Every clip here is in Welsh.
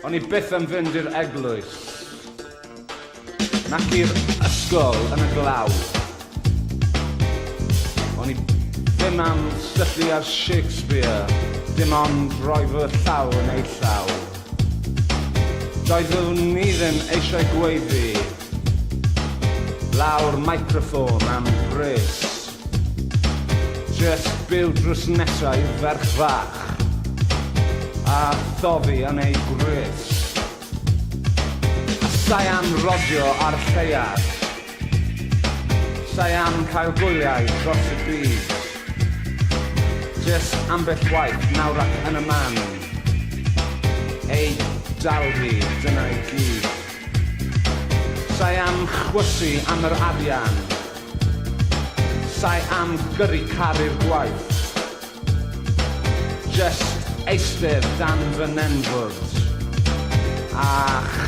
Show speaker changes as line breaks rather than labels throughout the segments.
O'n i byth yn fynd i'r eglwys, nac i'r ysgol yn y glaw. O'n i ddim am syllu ar Shakespeare, dim ond roi fy llaw yn ei llaw. Doeddwn ni ddim eisiau gweiddi, lawr microffon am bres. Just byw drws nesau ferch fach, a thoddi yn ei gres. A sai am rodio ar lleiad, sai am cael gwyliau dros y byd. Just ambell waith nawr ac yn y man, ei dalfi dyna i gyd. Sai am chwysu am yr arian, sai am gyrru caru'r gwaith. Just eistedd dan fy nenfwd a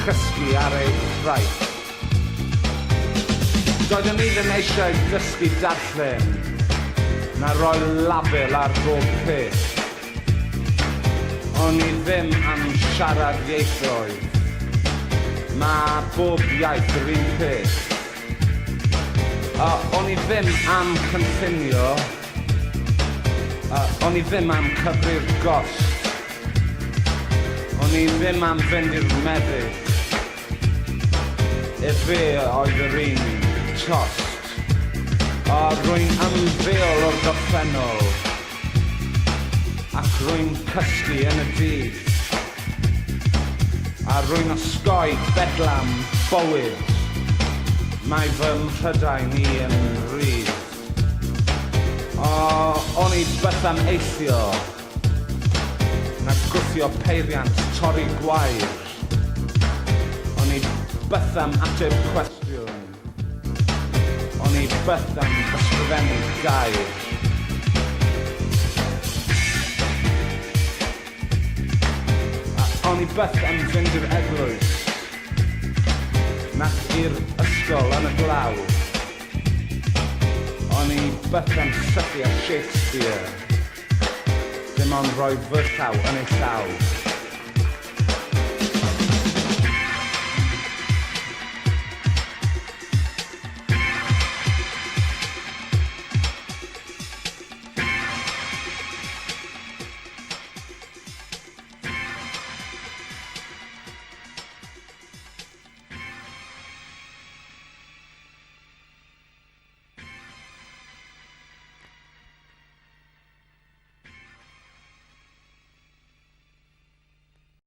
chysgu ar ei ffraith. Doeddwn ni ddim eisiau dysgu darllen na roi label ar bob peth. O'n i ddim am siarad ieithoedd, ma' bob iaith yr un peth. O'n i ddim am cynllunio, o'n i ddim am cyfri'r gost. O'n i ddim am fynd i'r meddyg, e fe oedd yr un tost. Rwy'n ymddeol o'r gorffennol, ac rwy'n cysgu yn y dydd. A rwy'n osgoi bedlam bywyd, mae fy mhrydain i yn rhydd. O'n i byth am eithio, na gwthio peiriant torri gwair. O'n i byth am ateb cwestiwn, o'n i byth am ysgrifennu gair. O'n i byth am fynd i'r eglwys, nac i'r ysgol yn y glaw. O'n i byth am syllu ar Shakespeare, dim ond roi fy llaw yn ei llaw.